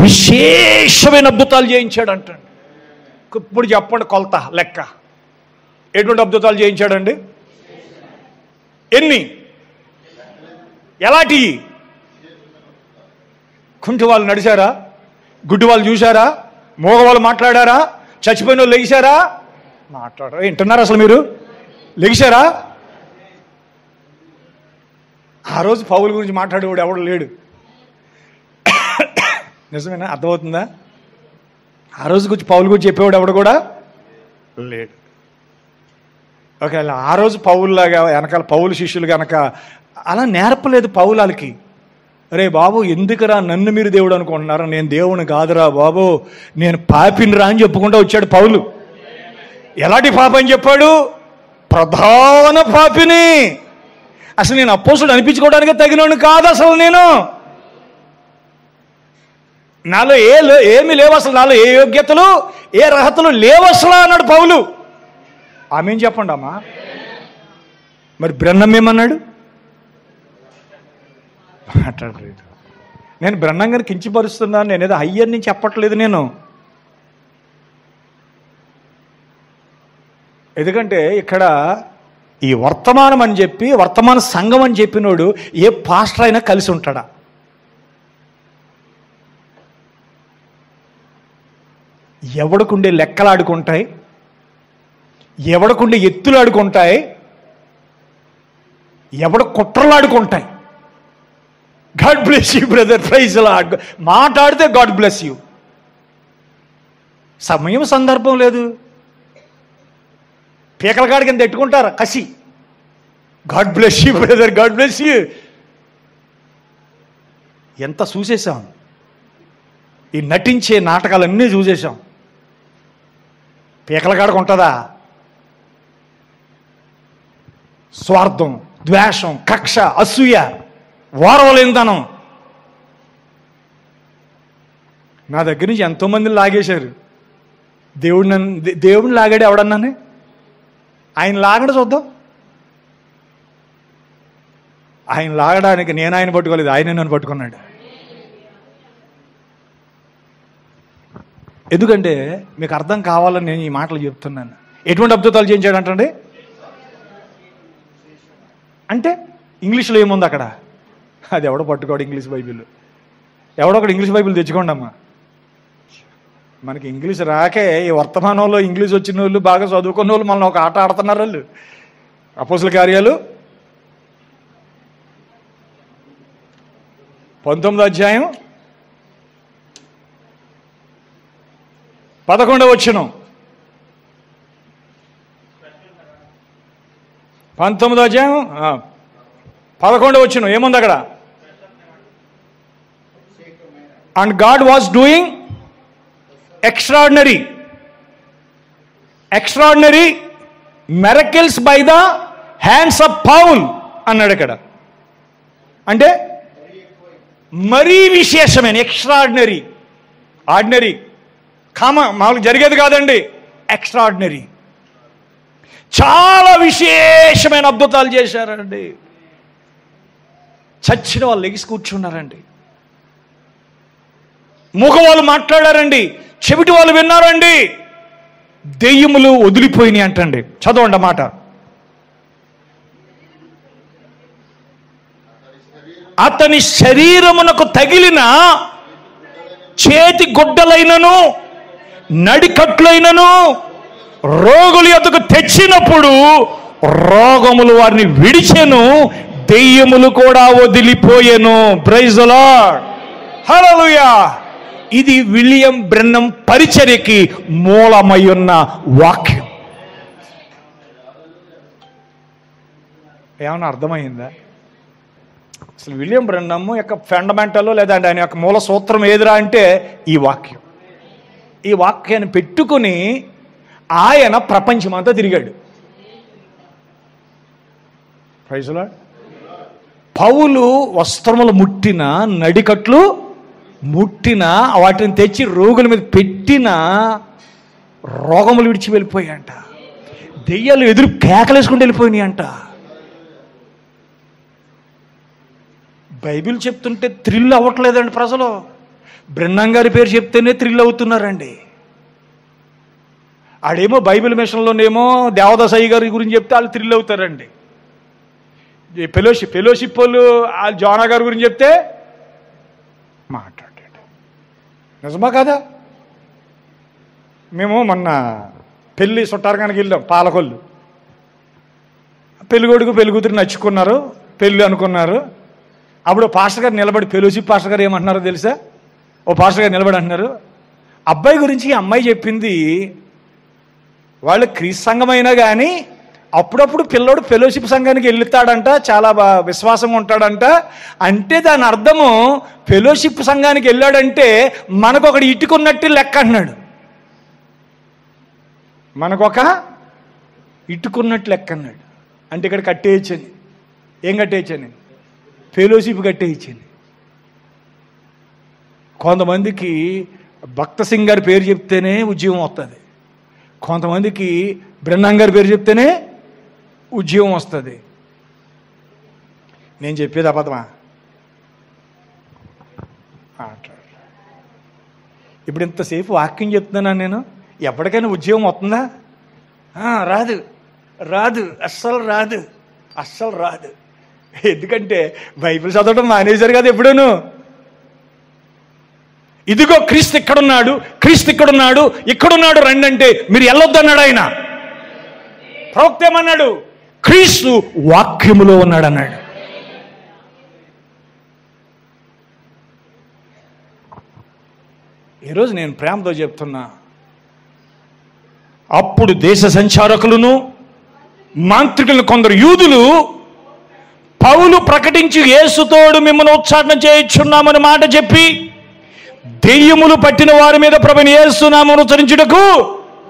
విశేషమైన అద్భుతాలు చేయించాడు అంటాడు. ఇప్పుడు చెప్పండి కొలత లెక్క. ఎటువంటి అద్భుతాలు చేయించాడండి? ఎన్ని? ఎలాంటి? కుంటి వాళ్ళు నడిచారా? గుడ్డి వాళ్ళు చూశారా? మోగవాళ్ళు మాట్లాడారా? చచ్చిపోయిన వాళ్ళు లెగిశారా? మాట్లాడారా? వింటున్నారా? అసలు మీరు లెగిశారా? ఆ రోజు పౌలు గురించి మాట్లాడేవాడు ఎవడు లేడు. నిజమేనా? అర్థమవుతుందా? ఆ రోజు గురించి పౌలు గురించి చెప్పేవాడు ఎవడు కూడా లేడు. ఒకవేళ ఆ రోజు పౌలులాగా వెనకాల పౌలు శిష్యులు కనుక అలా నేర్పలేదు పౌలు వాళ్ళకి. అరే బాబు, ఎందుకురా నన్ను మీరు దేవుడు అనుకుంటున్నారా? నేను దేవుని కాదురా బాబు, నేను పాపినిరా అని చెప్పుకుంటూ వచ్చాడు పౌలు. ఎలాంటి పాపి అని చెప్పాడు? ప్రధాన పాపిని. అసలు నేను అపోస్తుడు అనిపించుకోవడానికి తగినోడు కాదు. అసలు నేను నాలో ఏమి లేవు, అసలు నాలో ఏ యోగ్యతలు ఏ అర్హతలు లేవు అసలు అన్నాడు పౌలు. ఆమెం చెప్పండి అమ్మా. మరి బ్రన్నమ్ ఏమన్నాడు? మాట్లాడలేదు. నేను బ్రన్నమ్ గారిని కించపరుస్తున్నాను, నేను ఏదో హయ్యర్ నుంచి చెప్పట్లేదు నేను. ఎందుకంటే ఇక్కడ ఈ వర్తమానం అని చెప్పి వర్తమాన సంఘం అని చెప్పినోడు ఏ పాస్టర్ అయినా కలిసి ఉంటాడా? ఎవడికుండే లెక్కలు ఆడుకుంటాయి, ఎవడికుండే ఎత్తులు ఆడుకుంటాయి, ఎవడ కుట్రలు ఆడుకుంటాయి. God bless you brother, praise Lord. మాట్లాడితే గాడ్ బ్లెస్ యూ. సమయం సందర్భం లేదు. పీకల కాడి కింద ఎట్టుకుంటారు కసి. God bless you brother, God bless you. ఎంత చూసేసాం. ఈ నటించే నాటకాలన్నీ చూసేసాం. పీకల కాడకు ఉంటుందా? స్వార్థం, ద్వేషం, కక్ష, అసూయ, ఓర్వలేనితనం. నా దగ్గర నుంచి ఎంతోమందిని లాగేశారు. దేవుడిని లాగాడు ఎవడన్నానే? ఆయన లాగడ చూద్దాం. ఆయన లాగడానికి నేను ఆయన పట్టుకోలేదు, ఆయన నన్ను పట్టుకున్నాడు. ఎందుకంటే మీకు అర్థం కావాలని నేను ఈ మాటలు చెప్తున్నాను. ఎటువంటి అద్భుతాలు చేయించాడు అంటే ఇంగ్లీష్లో ఏముంది అక్కడ? అది ఎవడో పట్టుకోడు ఇంగ్లీష్ బైబిల్. ఎవడో ఒకటి ఇంగ్లీష్ బైబిల్ తెచ్చుకోండి అమ్మా. మనకి ఇంగ్లీష్ రాకే ఈ వర్తమానంలో ఇంగ్లీష్ వచ్చిన వాళ్ళు, బాగా చదువుకున్న వాళ్ళు మనల్ని ఒక ఆట ఆడుతున్నారు. వాళ్ళు అపోస్తుల కార్యాలు 19వ అధ్యాయం 11వ వచనం. 19వ అధ్యాయం 11వ వచనం ఏముంది అక్కడ? And God was doing extraordinary miracles by the hands of Paul అన్నాడు ఇక్కడ. అంటే మరీ విశేషమైన ఎక్స్ట్రాడినరీ. ఆర్డినరీ మామూలు జరిగేది కాదండి, ఎక్స్ట్రాడినరీ. చాలా విశేషమైన అద్భుతాలు చేశారండి. చచ్చిన వాళ్ళు లెగిసి కూర్చున్నారండి. మూగవాళ్ళు మాట్లాడారండి, చెవిటి వాళ్ళు విన్నారండి, దెయ్యములు వదిలిపోయినాయి అంటండి. చదవండి మాట. అతని శరీరమునకు తగిలిన చేతి గుడ్డలైనను నడికట్లైనను రోగుల యొద్దకు తెచ్చినప్పుడు రోగములు వారిని విడిచెను, దెయ్యములు కూడా వదిలిపోయెను. ప్రైజ్ ది లార్డ్, హల్లెలూయా. ఇది విలియం బ్రెన్నం పరిచర్యకి మూలమై ఉన్న వాక్యం. ఏమన్నా అర్థమైందా? అసలు విలియం బ్రెన్నమ్ యొక్క ఫండమెంటల్ లేదంటే ఆయన యొక్క మూల సూత్రం ఏదిరా అంటే ఈ వాక్యం. ఈ వాక్యాన్ని పెట్టుకుని ఆయన ప్రపంచమంతా తిరిగాడు. Praise the lord. పౌలు వస్త్రములు ముట్టిన, నడికట్లు ముట్టిన, వాటిని తెచ్చి రోగుల మీద పెట్టిన రోగములు విడిచి వెళ్ళిపోయాయంట. దెయ్యాలు ఎదురు కేకలేసుకుంటూ వెళ్ళిపోయినాయి అంట. బైబిల్ చెప్తుంటే థ్రిల్ అవ్వట్లేదండి ప్రజలు. బ్రెన్నం గారి పేరు చెప్తేనే థ్రిల్ అవుతున్నారండి. ఆడేమో బైబిల్ మిషన్లోనేమో దేవదాసయ్య గారి గురించి చెప్తే వాళ్ళు థ్రిల్ అవుతారండి. ఫెలోషిప్ వాళ్ళు జోనా గారి గురించి చెప్తే మాట్లాడాడు. నిజమా కదా? మేము మొన్న పెళ్ళి చుట్టారకానికి వెళ్ళాం. పాలకొల్లు పెళ్ళికొడుకు పెళ్ళికూతురు నచ్చుకున్నారు, పెళ్ళి అనుకున్నారు. అప్పుడు పాస్టర్ గారు నిలబడి, ఫెలోషిప్ పాస్టర్ గారు ఏమంటున్నారో తెలుసా? ఓ పాస్టర్ గారు నిలబడి అంటున్నారు, అబ్బాయి గురించి అమ్మాయి చెప్పింది వాళ్ళు క్రీస్తు సంఘం అయినా కానీ అప్పుడప్పుడు పిల్లోడు ఫెలోషిప్ సంఘానికి వెళ్తాడంట, చాలా విశ్వాసంగా ఉంటాడంట. అంటే దాని అర్థము ఫెలోషిప్ సంఘానికి వెళ్ళాడంటే మనకొకటి ఇటుకున్నట్టు లెక్క అన్నాడు. మనకొక ఇటుకున్నట్టు లెక్క అన్నాడు. అంటే ఇక్కడ కట్టేయచ్చని. ఏం కట్టేయచ్చని? ఫెలోషిప్ కట్టేయచ్చని. కొంతమందికి భక్త సింగ్ గారి పేరు చెప్తేనే ఉద్యోగం వస్తుంది, కొంతమందికి బ్రెన్నం గారి పేరు చెప్తేనే ఉద్యోగం వస్తుంది. నేను చెప్పేది అబద్ధమా? ఇప్పుడు ఇంతసేపు వాక్యం చెప్తున్నాను నేను. ఎప్పటికైనా ఉద్యోగం వస్తుందా? రాదు, రాదు, అస్సలు రాదు, అస్సలు రాదు. ఎందుకంటే బైబిల్ చదవడం మానేశారు కదా ఎప్పుడూను. ఇదిగో క్రీస్తు ఇక్కడున్నాడు, క్రీస్తు ఇక్కడున్నాడు, ఇక్కడున్నాడు రండి అంటే మీరు వెళ్ళొద్దన్నాడు ఆయన. ప్రవక్త ఏమన్నాడు? క్రీస్తు వాక్యములో ఉన్నాడు అన్నాడు. ఈరోజు నేను ప్రేమతో చెప్తున్నా, అప్పుడు దేశ సంచారకులను మాంత్రికులను కొందరు యూదులు పౌలు ప్రకటించి యేసుతోడు మిమ్మల్ని ఉచ్చాటన చేయించున్నామని మాట చెప్పి దెయ్యములు పట్టిన వారి మీద ప్రభుని యేసు నామమును ఉచ్చరించుటకు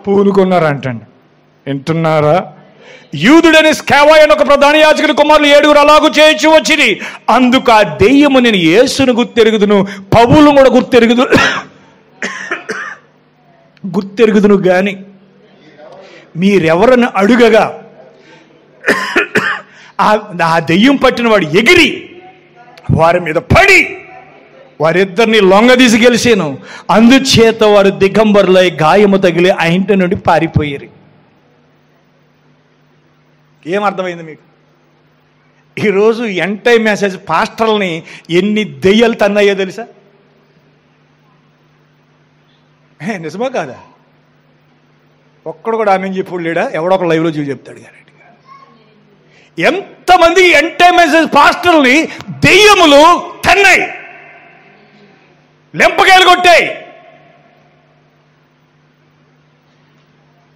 పూనుకున్నారంటండి. వింటున్నారా? యూదుడని స్కావా అని ఒక ప్రధాన యాజకుని కుమారులు 7 అలాగూ చేయొచ్చు వచ్చింది. అందుకు ఆ దెయ్యము నేను యేసును గుర్తెరుగుదును, పౌలును కూడా గుర్తెరుగుదును గాని మీరెవరని అడుగగా ఆ దెయ్యం పట్టిన వాడు ఎగిరి వారి మీద పడి వారిద్దరిని లొంగ తీసుకెలిసాను. అందుచేత వారు దిగంబరులై గాయము తగిలి ఆ ఇంటి నుండి పారిపోయారు. ఏమర్థమైంది మీకు? ఈరోజు ఎంటై మెసేజ్ పాస్టర్లని ఎన్ని దెయ్యాలు తన్నాయో తెలుసా? నిజమా కాదా? ఒక్కడు కూడా ఆమె చెప్పుడు లేడా? ఎవడో ఒక లైవ్లో చూసి చెప్తాడు గ్యారెంటీగా. ఎంతమంది ఎంటై మెసేజ్ పాస్టర్ని దెయ్యములు తన్నాయి, లెంపకాయలు కొట్టాయి.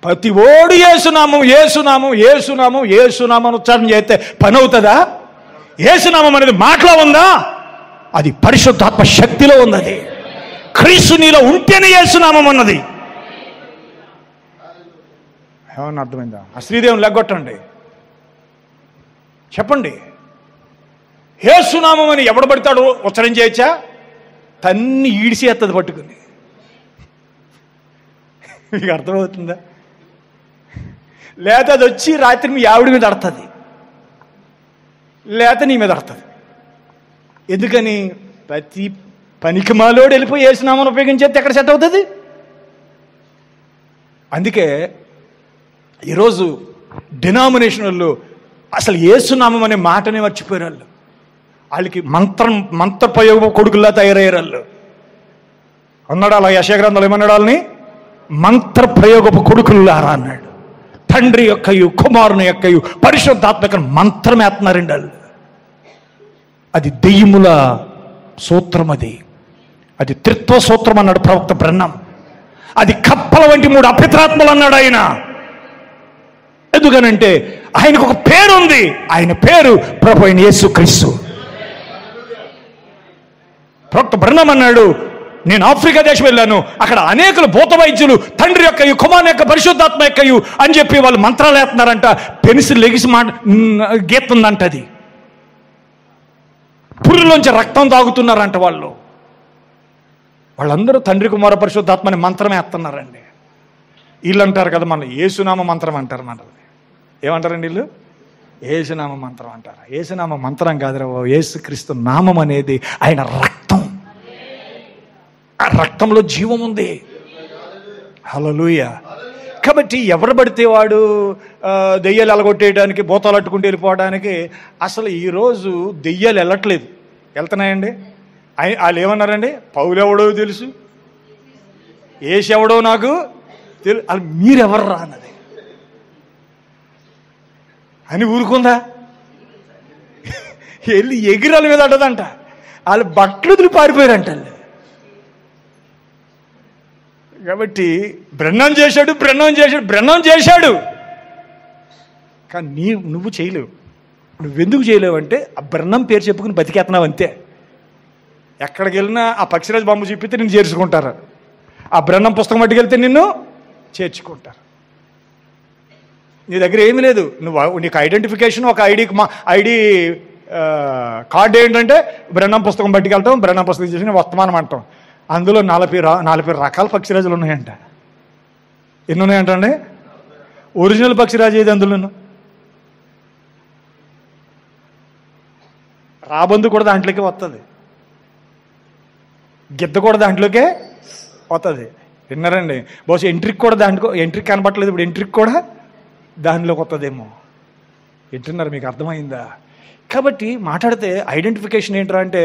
ప్రతి ఓడు యేసునామం యేసునామం యేసునామం యేసునామం ఉచ్చారణ చేస్తే పని అవుతుందా? యేసునామం అనేది మాటలో ఉందా? అది పరిశుద్ధాత్మ శక్తిలో ఉన్నది. క్రీస్తు నీలో ఉంటేనే యేసునామం అన్నది. ఏమన్నా అర్థమైందా? ఆ శ్రీదేవుని లెగ్గొట్టండి, చెప్పండి. యేసునామం అని ఎవడు పడతాడు ఉచ్చరణ చేయొచ్చా? తన్ని ఈడిసేస్తుంది పట్టుకుని. మీకు అర్థమవుతుందా? లేత అది వచ్చి రాత్రి మీ ఆవిడ మీద అడుతుంది, లేత నీ మీద అడుతుంది. ఎందుకని? ప్రతి పనికి మాలోడు వెళ్ళిపోయి యేసునామాన్ని ఉపయోగించేస్తే ఎక్కడ సెట్ అవుతుంది? అందుకే ఈరోజు డినామినేషన్ వాళ్ళు అసలు యేసునామం అనే మాటనే మర్చిపోయారు. వాళ్ళకి మంత్ర ప్రయోగ కొడుకుల్లా తయారయ్యారు వాళ్ళు. అన్నాడు అలా యెషయా గ్రంథంలో ఏమన్నాడు? వాళ్ళని మంత్ర ప్రయోగపు కొడుకుల్లారా అన్నాడు. తండ్రి యొక్కయు కుమారుని యొక్కయు పరిశుద్ధాత్మ యొక్క మంత్రం వేస్తున్నారండి వాళ్ళు. అది దెయ్యముల సూత్రం, అది త్రిత్వ సూత్రం అన్నాడు ప్రవక్త బ్రహ్నం. అది కప్పల వంటి 3 అపిత్రాత్మలు అన్నాడు ఆయన. ఎందుకనంటే ఆయనకు ఒక పేరు ఉంది. ఆయన పేరు ప్రభు అయిన యేసుక్రీస్తు. ప్రవక్త బ్రహ్నం అన్నాడు, నేను ఆఫ్రికా దేశం వెళ్ళాను, అక్కడ అనేకులు భూత వైద్యులు తండ్రి యొక్కయు కుమారుని యొక్క పరిశుద్ధాత్మ యొక్కయు అని చెప్పి వాళ్ళు మంత్రాలు వేస్తున్నారంట. పెన్సిల్ లెగిసి గీతుందంట. అది పురిలోంచి రక్తం తాగుతున్నారంట వాళ్ళందరూ తండ్రి కుమార పరిశుద్ధాత్మని మంత్రం వేస్తున్నారండి. వీళ్ళు అంటారు కదా, మన యేసునామ మంత్రం అంటారు. మనది ఏమంటారండి వీళ్ళు? యేసునామ మంత్రం అంటారు. యేసునామ మంత్రం కాదురా, యేసుక్రీస్తు నామం అనేది ఆయన రక్తం. ఆ రక్తంలో జీవం ఉంది. హల్లెలూయా. కాబట్టి ఎవరు పడితే వాడు దెయ్యాలు ఎలగొట్టేయడానికి, భూతాలు అట్టుకుంటూ వెళ్ళిపోవడానికి. అసలు ఈరోజు దెయ్యాలు వెళ్ళట్లేదు, వెళ్తున్నాయండి. వాళ్ళు ఏమన్నారండి? పౌలెవడో తెలుసు, యేసెవడో నాకు తెలుసు, అది మీరెవర్రా అన్నది అని ఊరుకుందా? వెళ్ళి ఎగిరాల మీద అడ్డదంట. వాళ్ళు బట్టలు వదిలి పారిపోయారంట. కాబట్టి బ్రహ్మం చేశాడు కానీ నువ్వు చేయలేవు. నువ్వెందుకు చేయలేవు అంటే ఆ బ్రహ్మం పేరు చెప్పుకుని బతికేస్తున్నావు అంతే. ఎక్కడికి వెళ్ళినా ఆ పక్షిరాజు బొమ్మ చూపితే నిన్ను చేర్చుకుంటారు, ఆ బ్రహ్మం పుస్తకం పట్టుకెళ్తే నిన్ను చేర్చుకుంటారు. నీ దగ్గర ఏమీ లేదు. నీకు ఐడెంటిఫికేషన్ ఒక ఐడి కార్డు ఏంటంటే బ్రహ్మం పుస్తకం పట్టుకెళ్తాం, బ్రహ్మం పుస్తకం చేసి వర్తమానం అంటాం. అందులో 40 రకాల పక్షిరాజులు ఉన్నాయంట. ఎన్ని ఉన్నాయంట అండి? ఒరిజినల్ పక్షిరాజు ఏది? అందులోను రాబందు కూడా దాంట్లోకి వస్తుంది, గిద్ద కూడా దాంట్లోకే వస్తుంది. విన్నారండి? బహుశా ఎంట్రిక్ కూడా ఎంట్రిక్ కనబట్టలేదు, ఇప్పుడు ఎంట్రిక్ కూడా దానిలోకి వస్తుందేమో. వింటున్నారు? మీకు అర్థమైందా? కాబట్టి మాట్లాడితే ఐడెంటిఫికేషన్ ఏంట్రా అంటే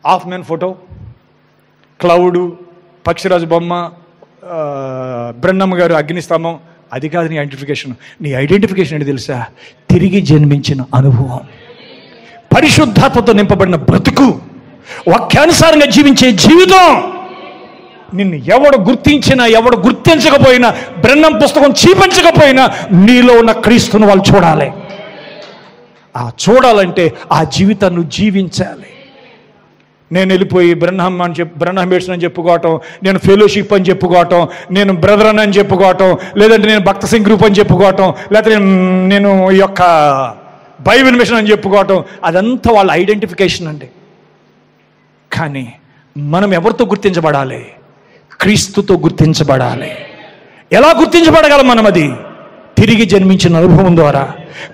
హాఫ్ మ్యాన్ ఫోటో, క్లౌడు, పక్షిరాజు బొమ్మ, బ్రహ్మమ్మ గారు అగ్నిస్తంభం. అది కాదు నీ ఐడెంటిఫికేషన్. నీ ఐడెంటిఫికేషన్ ఏంటి తెలుసా? తిరిగి జన్మించిన అనుభవం, పరిశుద్ధాత్మతో నింపబడిన బ్రతుకు, వాక్యానుసారంగా జీవించే జీవితం. నిన్ను ఎవడు గుర్తించినా, ఎవడు గుర్తించకపోయినా, బ్రహ్మం పుస్తకం చూపించకపోయినా నీలో ఉన్న క్రీస్తును వాళ్ళు చూడాలి. చూడాలంటే ఆ జీవితాన్ని జీవించాలి. నేను వెళ్ళిపోయి బ్రహ్నాం బేట్స్ అని చెప్పుకోవటం, నేను ఫెలోషిప్ అని చెప్పుకోవటం, నేను బ్రదర్ అని చెప్పుకోవటం, లేదంటే నేను భక్త సింగ్ గ్రూప్ అని చెప్పుకోవటం, లేకపోతే నేను ఈ యొక్క బైబిల్ మిషన్ అని చెప్పుకోవటం, అదంతా వాళ్ళ ఐడెంటిఫికేషన్ అండి. కానీ మనం ఎవరితో గుర్తించబడాలి? క్రీస్తుతో గుర్తించబడాలి. ఎలా గుర్తించబడగలం మనం? అది తిరిగి జన్మించిన అనుభవం ద్వారా,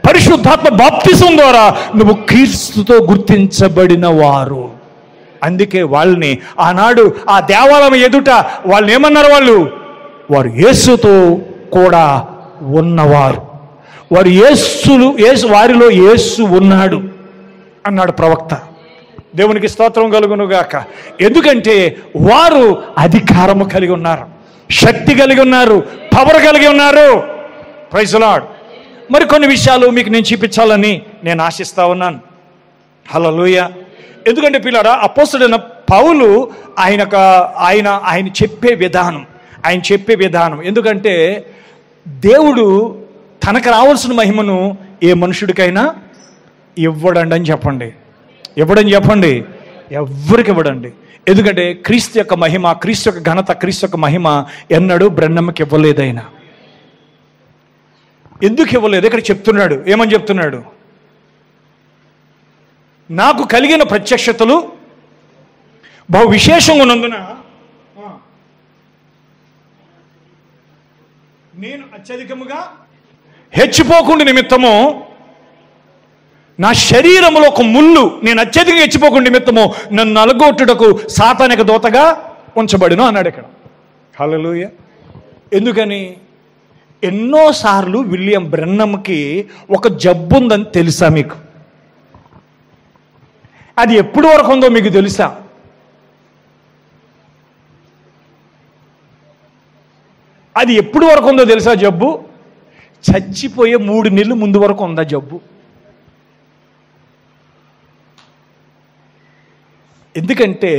పరిశుద్ధాత్మ బాప్తిసం ద్వారా నువ్వు క్రీస్తుతో గుర్తించబడిన వారు. అందుకే వాళ్ళని ఆనాడు ఆ దేవాలయం ఎదుట వాళ్ళని ఏమన్నారు? వారు యేసుతో కూడా ఉన్నవారు, వారిలో యేసు ఉన్నాడు అన్నాడు ప్రవక్త. దేవునికి స్తోత్రం కలుగునుగాక. ఎందుకంటే వారు అధికారము కలిగి ఉన్నారు, శక్తి కలిగి ఉన్నారు, పవర్ కలిగి ఉన్నారు. Praise the lord. మరి కొన్ని విషయాలు మీకు నేను చూపించాలని నేను ఆశిస్తా ఉన్నాను. హల్లెలూయా. ఎందుకంటే పిల్లారా, అపోస్తలుడైన పౌలు ఆయన చెప్పే విధానం, ఎందుకంటే దేవుడు తనకు రావాల్సిన మహిమను ఏ మనుషుడికైనా ఇవ్వడండి అని చెప్పండి. ఇవ్వడని చెప్పండి, ఎవ్వరికి ఇవ్వడండి. ఎందుకంటే క్రీస్తు యొక్క మహిమ, క్రీస్తు యొక్క ఘనత, క్రీస్తు యొక్క మహిమ ఎన్నడూ బ్రహ్మకి ఇవ్వలేదు. ఆయన ఎందుకు ఇవ్వలేదు? ఇక్కడ చెప్తున్నాడు. ఏమని చెప్తున్నాడు? నాకు కలిగిన ప్రత్యక్షతలు బహు విశేషంగా ఉన్నందున నేను అత్యధికముగా హెచ్చిపోకుండా నిమిత్తము, నా శరీరములో ఒక ముళ్ళు నేను అత్యధికంగా హెచ్చిపోకుండా నిమిత్తము నన్ను నలగొట్టుటకు సాతానిక దూతగా ఉంచబడిను అన్నాడు ఇక్కడ. హల్లెలూయా. ఎందుకని? ఎన్నోసార్లు విలియం బ్రెన్నమ్కి ఒక జబ్బు ఉందని తెలుసా మీకు? అది ఎప్పుడు వరకు ఉందో మీకు తెలుసా? అది ఎప్పుడు వరకు ఉందో తెలుసా? జబ్బు చచ్చిపోయే 3 నెలలు ముందు వరకు ఉందా జబ్బు. ఎందుకంటే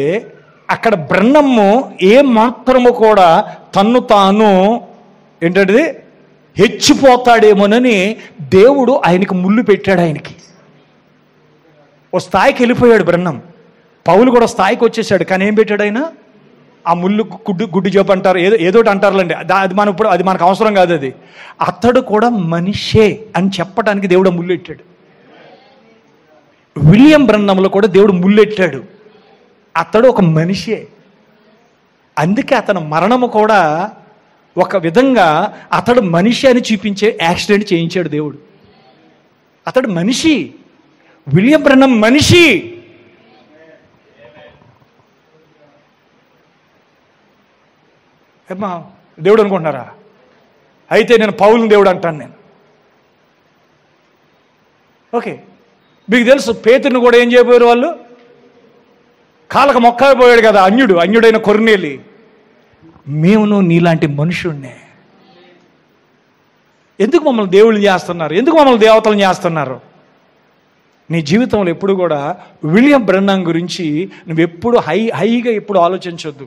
అక్కడ బ్రహ్మము ఏ మాత్రము కూడా తన్ను తాను ఏంటంటే హెచ్చిపోతాడేమోనని దేవుడు ఆయనకి ముళ్ళు పెట్టాడు. ఆయనకి ఓ స్థాయికి వెళ్ళిపోయాడు బ్రహ్మం. పౌలు కూడా స్థాయికి వచ్చేసాడు. కానీ ఏం పెట్టాడు ఆయన? ఆ ముళ్ళు గుడ్డు జబ్బు అంటారు, ఏదోటి అంటారులేండి. అది మనకు అవసరం కాదు. అది అతడు కూడా మనిషే అని చెప్పడానికి దేవుడు ముళ్ళు పెట్టాడు. విలియం బ్రహ్మంలో కూడా దేవుడు ముళ్ళు పెట్టాడు. అతడు ఒక మనిషే. అందుకే అతని మరణము కూడా ఒక విధంగా అతడు మనిషి అని చూపించే యాక్సిడెంట్ చేయించాడు దేవుడు. అతడు మనిషి, విలియం బ్రహ్మం మనిషి. ఏమ్మా దేవుడు అనుకుంటున్నారా? అయితే నేను పౌలుని దేవుడు అంటాను నేను. ఓకే, మీకు తెలుసు పేతురుని కూడా ఏం చేయబోయారు వాళ్ళు? కాళ్ళకు మొక్కైపోయాడు కదా అన్యుడైన కొర్నేలి. మేమును నీలాంటి మనుషుణ్ణే. ఎందుకు మమ్మల్ని దేవుళ్ళు చేస్తున్నారు? ఎందుకు మమ్మల్ని దేవతలను చేస్తున్నారు? నీ జీవితంలో ఎప్పుడు కూడా విలియం బ్రహ్మం గురించి నువ్వు ఎప్పుడు హైగా ఎప్పుడు ఆలోచించొద్దు.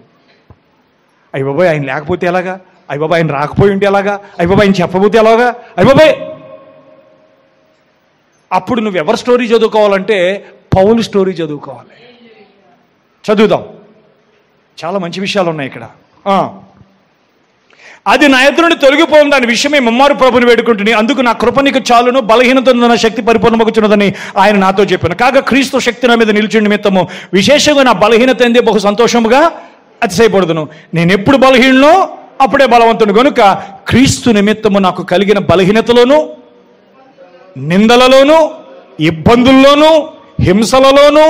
అయ్య బాబాయ్ ఆయన లేకపోతే ఎలాగా, అయ్య బాబాయ్ ఆయన రాకపోయి ఉంటే ఎలాగా, అయ్య బాబాయ్ ఆయన చెప్పబోతే ఎలాగా, అయ్య బాబాయ్. అప్పుడు నువ్వు ఎవరి స్టోరీ చదువుకోవాలంటే పౌలు స్టోరీ చదువుకోవాలి. చదువుదాం, చాలా మంచి విషయాలు ఉన్నాయి ఇక్కడ. అది నా ఎదురు నుండి తొలగిపోయింది, దాని విషయమే ముమ్మారు ప్రభుని వేడుకుంటుని, అందుకు నా కృప నీకు చాలును, బలహీనత నా శక్తి పరిపూర్ణమగుచున్నదని ఆయన నాతో చెప్పాను. కాగా క్రీస్తు శక్తి నా మీద నిలిచిన నిమిత్తము విశేషంగా నా బలహీనత ఎందే బహు సంతోషముగా అతిశయపడుదును. నేను ఎప్పుడు బలహీనో అప్పుడే బలవంతుడు గనుక క్రీస్తు నిమిత్తము నాకు కలిగిన బలహీనతలోను, నిందలలోను, ఇబ్బందుల్లోనూ, హింసలలోనూ,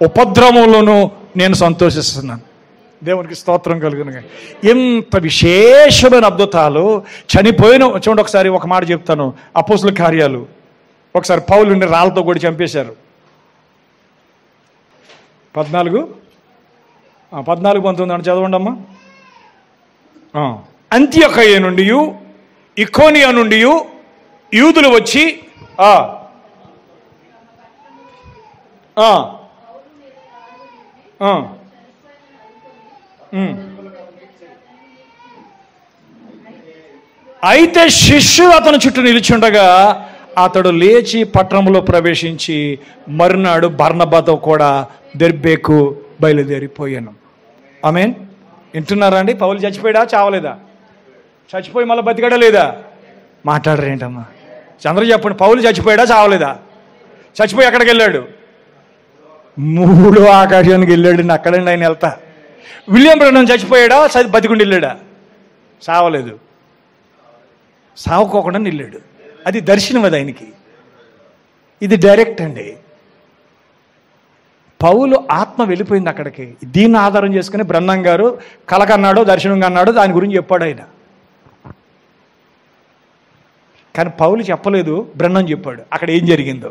ఉపద్రవంలోనూ నేను సంతోషిస్తున్నాను. దేవునికి స్తోత్రం కలుగును. ఎంత విశేషమైన అద్భుతాలు. చనిపోయిన చూడండి, ఒకసారి ఒక మాట చెప్తాను. అపోస్తుల కార్యాలు ఒకసారి పౌలుని రాళ్ళతో కూడా చంపేశారు. 14:19 చదవండి అమ్మా. అంత్యొకయ నుండి ఇకోనియా నుండి యూదులు వచ్చి అయితే శిష్యులు అతని చుట్టూ నిలిచుండగా అతడు లేచి పట్టణంలో ప్రవేశించి మరునాడు బర్నబాతో కూడా దెర్బేకు బయలుదేరిపోయాను. ఆమేన్. వింటున్నారా అండి? పౌలు చచ్చిపోయాడా చావలేదా? చచ్చిపోయి మళ్ళీ బతికాడా లేదా? మాట్లాడరేంటమ్మా? చంద్ర చెప్పండి, పౌలు చచ్చిపోయాడా చావలేదా? చచ్చిపోయి ఎక్కడికి వెళ్ళాడు? 3వ ఆకాశానికి వెళ్ళాడు. అక్కడండి ఆయన వెళ్తా. విలియం బ్రన్హం చచ్చిపోయాడా బతికుండి వెళ్ళాడా? చావలేదు, సావుకోకుండా వెళ్ళాడు. అది దర్శనం, అది ఆయనకి. ఇది డైరెక్ట్ అండి. పౌలు ఆత్మ వెళ్ళిపోయింది అక్కడికి. దీన్ని ఆధారం చేసుకుని బ్రన్హం గారు కలకన్నాడో దర్శనంగా అన్నాడో దాని గురించి చెప్పాడు ఆయన. కానీ పౌలు చెప్పలేదు, బ్రన్హం చెప్పాడు అక్కడ ఏం జరిగిందో,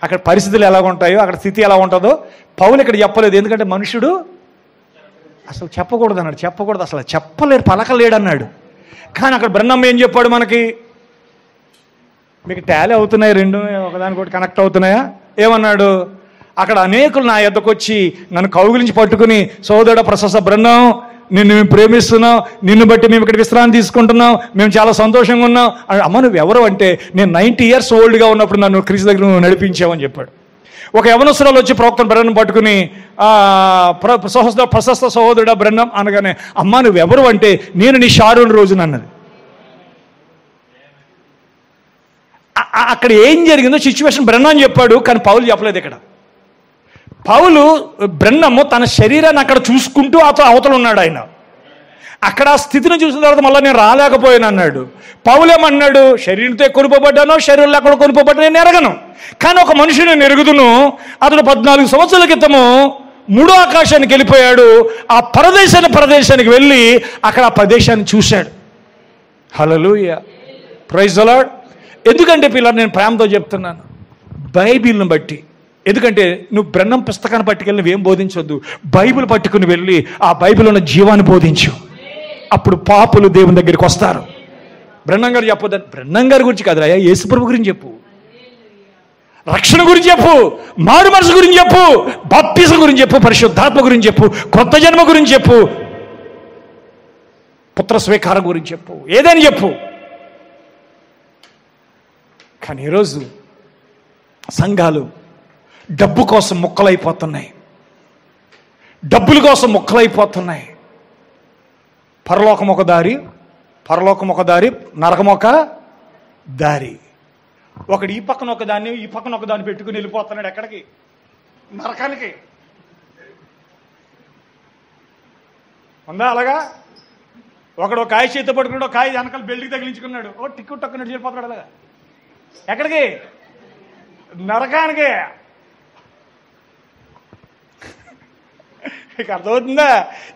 అక్కడ పరిస్థితులు ఎలా ఉంటాయో, అక్కడ స్థితి ఎలా ఉంటుందో పౌలు ఇక్కడ చెప్పలేదు. ఎందుకంటే మనుషుడు అసలు చెప్పకూడదు అన్నాడు. చెప్పకూడదు, అసలు చెప్పలేడు, పలకలేడు అన్నాడు. కానీ అక్కడ బ్రన్హం ఏం చెప్పాడు మనకి? మీకు టాలీ అవుతున్నాయి, రెండు ఒకదానికొకటి కనెక్ట్ అవుతున్నాయా? ఏమన్నాడు? అక్కడ అనేకులు నా యొద్దకు వచ్చి నన్ను కౌగిలించి పట్టుకుని, సోదరుడ ప్రశస్త బ్రన్హం, నిన్ను మేము ప్రేమిస్తున్నాం, నిన్ను బట్టి మేము ఇక్కడ విశ్రాంతి తీసుకుంటున్నాం, మేము చాలా సంతోషంగా ఉన్నాం. అమ్మ నువ్వు ఎవరు అంటే, నేను 90 years ఓల్డ్గా ఉన్నప్పుడు నన్ను క్రీస్తు దగ్గర నువ్వు నడిపించావని చెప్పాడు. ఒక యవనస్తురాలు వచ్చి ప్రవక్త బ్రన్హం పట్టుకుని, ప్రశస్త సహోదరుడ బ్రన్హం అనగానే, అమ్మ నువ్వు ఎవరు అంటే, నేను నీ షారోన్ రోజున అన్నది. అక్కడ ఏం జరిగిందో సిచ్యువేషన్ బ్రన్హం చెప్పాడు, కానీ పౌలు చెప్పలేదు. ఇక్కడ పౌలు బ్రన్హము తన శరీరాన్ని అక్కడ చూసుకుంటూ అవతల ఉన్నాడు. ఆయన అక్కడ ఆ స్థితిని చూసిన తర్వాత మళ్ళీ నేను రాలేకపోయాను అన్నాడు. పౌలేమన్నాడు? శరీరంతో కొనుపబడ్డానో శరీరంలో ఎక్కడ కొనుపబడ్డా నేను ఎరగను, కానీ ఒక మనిషిని నేను ఎరుగుదును. అతడు 14 సంవత్సరాల క్రితము 3వ ఆకాశానికి వెళ్ళిపోయాడు. ఆ ప్రదేశానికి వెళ్ళి అక్కడ ఆ ప్రదేశాన్ని చూశాడు. హల్లెలూయా, ప్రైజ్ ది లార్డ్. ఎందుకంటే పిల్లలు నేను ప్రేమతో చెప్తున్నాను, బైబిల్ని బట్టి. ఎందుకంటే నువ్వు బ్రన్హం పుస్తకాన్ని పట్టుకెళ్ళి నువ్వేం బోధించొద్దు, బైబిల్ పట్టుకుని వెళ్ళి ఆ బైబిల్ ఉన్న జీవాన్ని బోధించు. అప్పుడు పాపులు దేవుని దగ్గరికి వస్తారు. బ్రన్హం గారు చెప్పొద్దు, బ్రన్హం గారి గురించి కాదు, అయ్యా యేసుప్రభు గురించి చెప్పు, రక్షణ గురించి చెప్పు, మారు మనసు గురించి చెప్పు, బాప్తిజం గురించి చెప్పు, పరిశుద్ధాత్మ గురించి చెప్పు, కొత్త జన్మ గురించి చెప్పు, పుత్ర స్వీకారం గురించి చెప్పు, ఏదైనా చెప్పు. కానీ ఈరోజు సంఘాలు డబ్బు కోసం ముక్కలైపోతున్నాయి, డబ్బుల కోసం ముక్కలైపోతున్నాయి. పరలోకం ఒక దారి, నరకం ఒక దారి. ఒకడు ఈ పక్కన ఒక దాన్ని ఈ పక్కన ఒక దాన్ని పెట్టుకుని వెళ్ళిపోతున్నాడు. ఎక్కడికి? నరకానికి. ఉందా అలాగా? ఒకడు కాయ చేతి పట్టుకున్నాడు, కాయ వెనకాల బెల్ట్కి తగిలించుకున్నాడు, ఓ టిక్కు టక్కునట్టు వెళ్ళిపోతున్నాడు. అలాగా ఎక్కడికి? నరకానికి. ఇక అర్థమవుతుందా?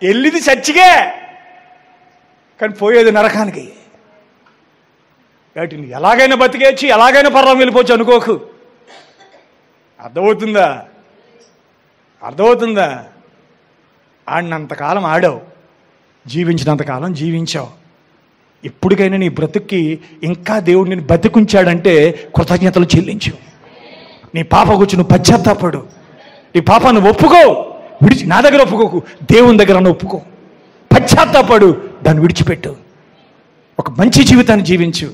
వెళ్ళింది చచ్చికే, కానీ పోయేది నరకానికి. కాబట్టి ఎలాగైనా బతికేయచ్చు, ఎలాగైనా పర్వం వెళ్ళిపోవచ్చు అనుకోకు. అర్థమవుతుందా? ఆడినంతకాలం ఆడావు, జీవించినంతకాలం జీవించావు. ఇప్పటికైనా నీ బ్రతుక్కి ఇంకా దేవుడు నేను బతికుంచాడంటే కృతజ్ఞతలు చెల్లించు. నీ పాప గురించి నువ్వు పశ్చాత్తాపడు, నీ పాపాన్ని ఒప్పుకో, విడిచి నా దగ్గర ఒప్పుకోకు, దేవుని దగ్గర ఒప్పుకో, పశ్చాత్తాపడు, దాన్ని విడిచిపెట్టు, ఒక మంచి జీవితాన్ని జీవించు.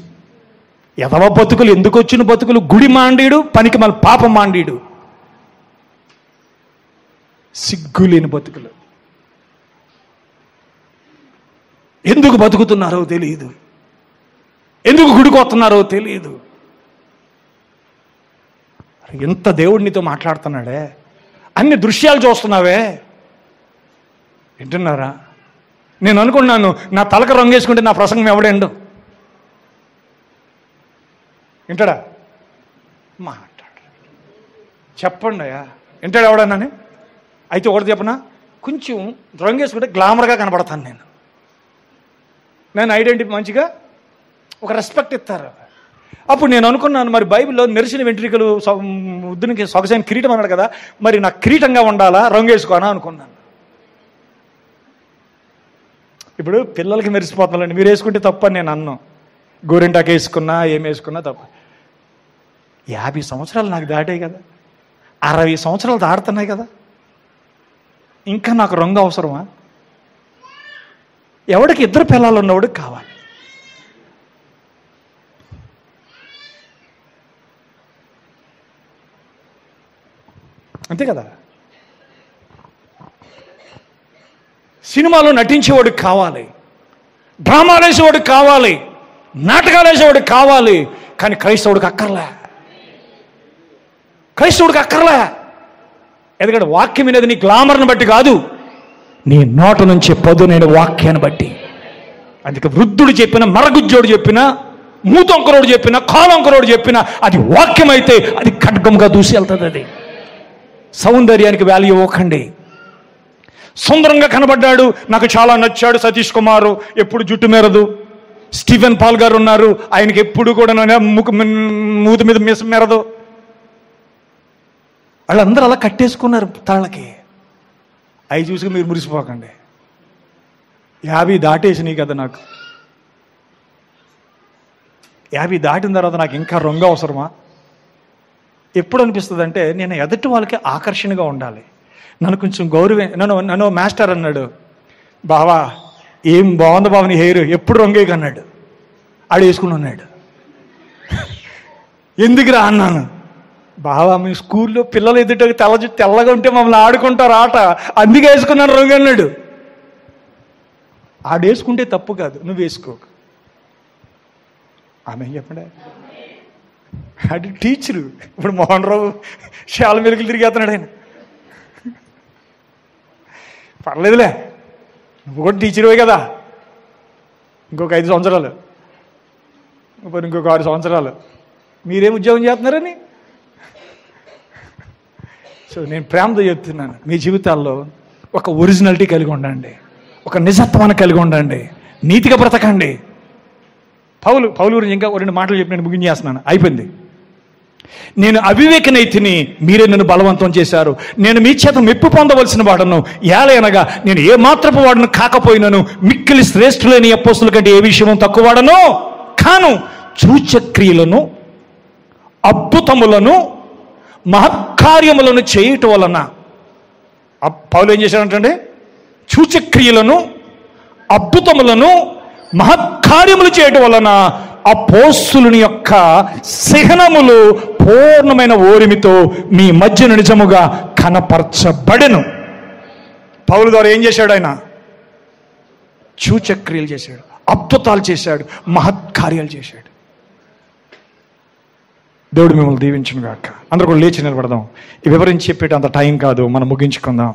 ఎదవ బతుకులు, ఎందుకు వచ్చిన బతుకులు? గుడి మాండీడు, పనికి మళ్ళీ పాపం మాండీడు, సిగ్గులేని బతుకులు. ఎందుకు బతుకుతున్నారో తెలియదు, ఎందుకు గుడికి వస్తున్నారో తెలియదు. ఎంత దేవుడు నీతో మాట్లాడుతున్నాడే, అన్ని దృశ్యాలు చూస్తున్నావే. వింటున్నారా? నేను అనుకున్నాను నా తలకు రంగేసుకుంటే నా ప్రసంగం ఎవడేండు వింటాడా? మాట్లాడు, చెప్పండి అయ్యా, వింటాడు ఎవడన్నాని? అయితే ఒకటి చెప్పనా, కొంచెం రంగేసుకుంటే గ్లామర్గా కనబడతాను నేను ఐడెంటిటీ మంచిగా ఒక రెస్పెక్ట్ ఇస్తారు. అప్పుడు నేను అనుకున్నాను, మరి బైబిల్లో నెరిసిన వెంట్రికలు వృద్ధునికి సొగసైన కిరీటం అన్నాడు కదా, మరి నాకు కిరీటంగా ఉండాలా, రంగు వేసుకోనా అనుకున్నాను. ఇప్పుడు పిల్లలకి మెరిసిపోతున్నాండి, మీరు వేసుకుంటే తప్పు అని నేను అన్నాను. గోరింటాకు వేసుకున్నా ఏం వేసుకున్నా తప్పు. 50 సంవత్సరాలు నాకు దాటాయి కదా, 60 సంవత్సరాలు దాడుతున్నాయి కదా, ఇంకా నాకు రంగు అవసరమా? ఎవడికి 2 పిల్లలు ఉన్నవాడికి కావాలి. అంతే కదా? సినిమాలో నటించేవాడికి కావాలి, డ్రామాలు వేసేవాడికి కావాలి, నాటకాలు వేసేవాడికి కావాలి. కానీ క్రైస్తవుడికి అక్కర్లే. క్రైస్తవుడికి అక్కర్లే. ఎందుకంటే వాక్యం అనేది నీ గ్లామర్ని బట్టి కాదు, నీ నోట నుంచి పదునైన వాక్యాన్ని బట్టి. అందుకే వృద్ధుడు చెప్పినా, మరగుజ్జోడు చెప్పినా, మూతొంకరోడు చెప్పినా, కాలొంకరోడు చెప్పినా అది వాక్యం అయితే అది ఖడ్గంగా దూసి వెళ్తుంది. అది సౌందర్యానికి వాల్యూ ఇవ్వకండి. సుందరంగా కనబడ్డాడు, నాకు చాలా నచ్చాడు సతీష్ కుమారు, ఎప్పుడు జుట్టు మెరదు. స్టీఫెన్ పాల్ గారు ఉన్నారు, ఆయనకి ఎప్పుడు కూడా మూతి మీద మీసం మెరదు. వాళ్ళందరూ అలా కట్టేసుకున్నారు తాళ్ళకి. అవి చూసి మీరు మురిసిపోకండి. 50 దాటేసినాయి కదా నాకు. 50 దాటిన తర్వాత నాకు ఇంకా రంగు అవసరమా? ఎప్పుడు అనిపిస్తుంది అంటే నేను ఎదుటి వాళ్ళకి ఆకర్షణగా ఉండాలి, నన్ను కొంచెం నన్ను మాస్టర్ అన్నాడు, బావా ఏం బాగుంది బావ నీ హెయిర్, ఎప్పుడు రంగే కన్నాడు. ఆడు వేసుకుని ఉన్నాడు. ఎందుకురా అన్నాను. బావా మీ స్కూల్లో పిల్లలు ఎదుట తెల్లగా ఉంటే మమ్మల్ని ఆడుకుంటారు ఆట, అందుకే వేసుకున్నాను రంగు అన్నాడు. ఆడు వేసుకుంటే తప్పు కాదు, నువ్వు వేసుకో. ఆమె చెప్పండి. ఆడు టీచరు, ఇప్పుడు మోహన్ రావు శాల మెలుగులు తిరిగేస్తున్నాడు ఆయన. పర్లేదులే, నువ్వు కూడా టీచర్వే కదా, ఇంకొక 5 సంవత్సరాలు, ఇంకొక 6 సంవత్సరాలు మీరేం ఉద్యోగం చేస్తున్నారని. సో నేను ప్రేమతో చెప్తున్నాను, మీ జీవితాల్లో ఒక ఒరిజినాలిటీ కలిగి ఉండండి, ఒక నిజత్వాన్ని కలిగి ఉండండి, నీతిగా బ్రతకండి. పౌలు గురించి ఇంకా 2 మాటలు చెప్పి నేను ముగించేస్తున్నాను, అయిపోయింది. నేను అవివేకనైతిని, మీరే నన్ను బలవంతం చేశారు. నేను మీ చేత మెప్పు పొందవలసిన వాడను, ఏలయనగా నేను ఏ మాత్రపు వాడను కాకపోయినను మిక్కిలి శ్రేష్ఠులైన అపోస్తుల కంటే ఏ విషయం తక్కువ వాడను కాను. సూచక్రియలను, అద్భుతములను, మహత్కార్యములను చేయటం వలన. పౌలు ఏం చేశాడంటే సూచక్రియలను, అద్భుతములను, మహత్కార్యములు చేయటం వలన అపోస్తులుని యొక్క సహనములు పూర్ణమైన ఓరిమితో మీ మధ్యన నిజముగా కనపరచబడెను. పౌలు ద్వారా ఏం చేశాడు? ఆయన సూచక్రియలు చేశాడు, అద్భుతాలు చేశాడు, మహత్కార్యాలు చేశాడు. దేవుడు మిమ్మల్ని దీవించును గాక. అందరూ కూడా లేచి నిలబడదాం. ఈ వివరించి చెప్పేట అంత టైం కాదు, మనం ముగించుకుందాం.